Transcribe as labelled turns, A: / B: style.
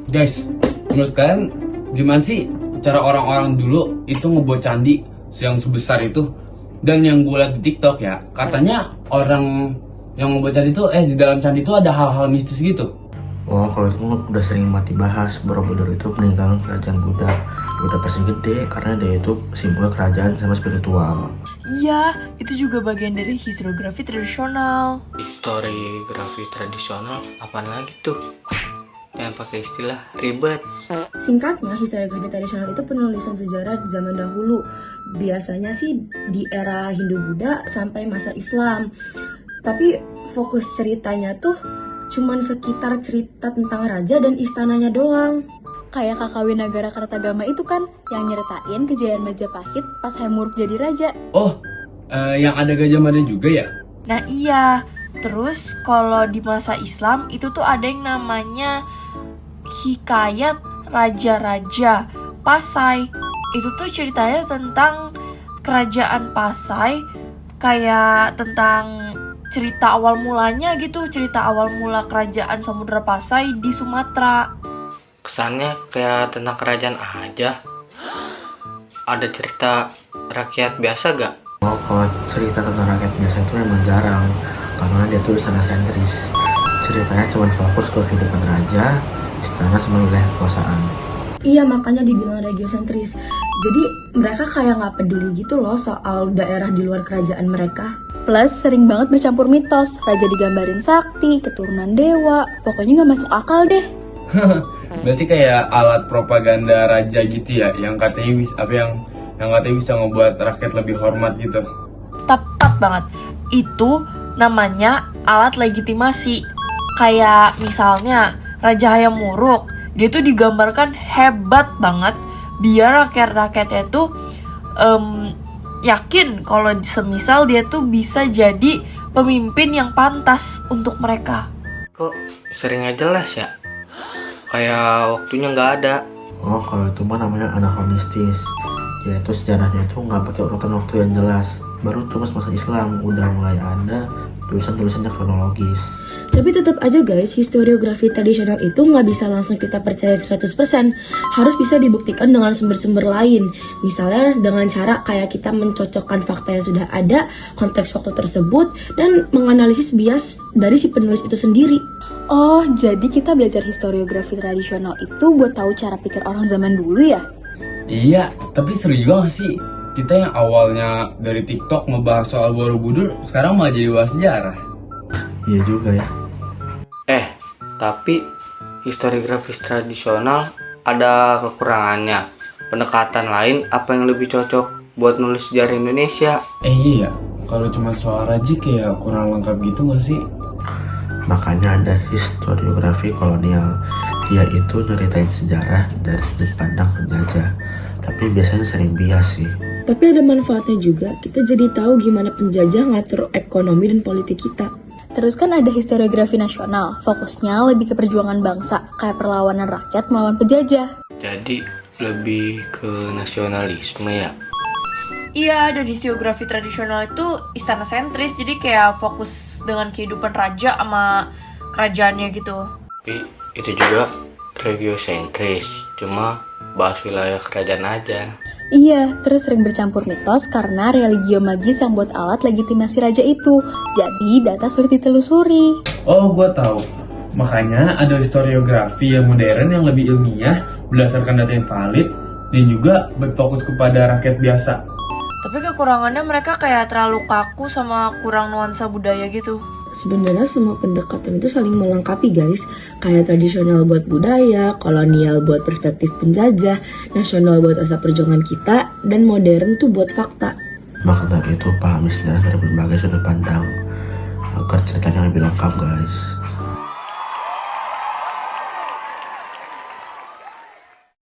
A: Guys, menurut kalian gimana sih cara orang-orang dulu itu ngebuat candi yang sebesar itu? Dan yang gue liat di TikTok ya, katanya orang yang ngebuat candi itu di dalam candi itu ada hal-hal mistis gitu.
B: Oh, kalau itu udah sering mati bahas. Borobudur itu peninggalan kerajaan Buddha. Buddha pasti gede karena dia itu simbol kerajaan sama spiritual.
C: Iya, itu juga bagian dari historiografi tradisional.
D: Historiografi tradisional apaan lagi tuh? Yang pakai istilah ribet.
E: Singkatnya, historiografi tradisional itu penulisan sejarah zaman dahulu. Biasanya sih di era Hindu-Buddha sampai masa Islam. Tapi fokus ceritanya tuh cuman sekitar cerita tentang raja dan istananya doang.
F: Kayak Kakawinagara Kartagama itu kan, yang nyeritain kejayaan Majapahit pas Hemuruk jadi raja.
A: Oh, yang ada Gajah Mada juga ya?
C: Nah iya, terus kalau di masa Islam itu tuh ada yang namanya Hikayat Raja-Raja Pasai. Itu tuh ceritanya tentang kerajaan Pasai, kayak tentang cerita awal mulanya gitu, cerita awal mula kerajaan Samudra Pasai di Sumatera.
D: Kesannya kayak tentang kerajaan aja. Ada cerita rakyat biasa gak?
B: Oh, kalau cerita tentang rakyat biasa itu memang jarang karena dia tuh istana sentris. Ceritanya cuma fokus ke kehidupan raja, istana sama wilayah kekuasaan.
E: Iya, makanya dibilang regiosentris. Jadi mereka kayak nggak peduli gitu loh soal daerah di luar kerajaan mereka.
F: Plus sering banget bercampur mitos, raja digambarin sakti, keturunan dewa, pokoknya nggak masuk akal deh.
A: Berarti kayak alat propaganda raja gitu ya, yang katanya bisa yang katanya bisa ngebuat rakyat lebih hormat gitu.
C: Tepat banget. Itu namanya alat legitimasi. Kayak misalnya Raja Hayam Wuruk, dia tuh digambarkan hebat banget biar rakyat-rakyatnya tuh yakin kalau semisal dia tuh bisa jadi pemimpin yang pantas untuk mereka.
D: Kok sering gak jelas ya? Kayak waktunya nggak ada.
B: Oh, kalau itu mah namanya anakronistis. Yaitu sejarahnya itu nggak pakai urutan waktu yang jelas. Baru terus masa Islam udah mulai ada tulisan-tulisannya kronologis.
E: Tapi tetap aja guys, historiografi tradisional itu nggak bisa langsung kita percaya 100%. Harus bisa dibuktikan dengan sumber-sumber lain. Misalnya dengan cara kayak kita mencocokkan fakta yang sudah ada, konteks waktu tersebut, dan menganalisis bias dari si penulis itu sendiri.
F: Oh, jadi kita belajar historiografi tradisional itu buat tahu cara pikir orang zaman dulu ya?
A: Iya, tapi seru juga gak sih? Kita yang awalnya dari TikTok ngebahas soal Borobudur, sekarang malah jadi bahas sejarah.
B: Iya juga ya.
D: Tapi historiografi tradisional ada kekurangannya. Pendekatan lain apa yang lebih cocok buat nulis sejarah Indonesia?
A: Iya, kalau cuma soal raja kayak kurang lengkap gitu gak sih?
B: Makanya ada historiografi kolonial. Dia itu nyeritain sejarah dari sudut pandang penjajah. Tapi biasanya sering bias sih.
E: Tapi ada manfaatnya juga, kita jadi tahu gimana penjajah ngatur ekonomi dan politik kita.
F: Terus kan ada historiografi nasional, fokusnya lebih ke perjuangan bangsa, kayak perlawanan rakyat melawan penjajah.
D: Jadi lebih ke nasionalisme ya?
C: Iya, dan historiografi tradisional itu istana sentris, jadi kayak fokus dengan kehidupan raja sama kerajaannya gitu.
D: Tapi itu juga regiosentris, cuma bahas wilayah kerajaan aja.
F: Iya, terus sering bercampur mitos karena religio magis yang buat alat legitimasi raja itu. Jadi data sulit ditelusuri.
A: Oh, gue tahu. Makanya ada historiografi yang modern yang lebih ilmiah, berdasarkan data yang valid, dan juga berfokus kepada rakyat biasa.
C: Tapi kekurangannya mereka kayak terlalu kaku sama kurang nuansa budaya gitu.
E: Sebenarnya semua pendekatan itu saling melengkapi guys. Kayak tradisional buat budaya, kolonial buat perspektif penjajah, nasional buat rasa perjuangan kita, dan modern tuh buat fakta.
B: Maka dari itu pahami sejarah dari berbagai sudut pandang agar ceritanya lebih lengkap guys.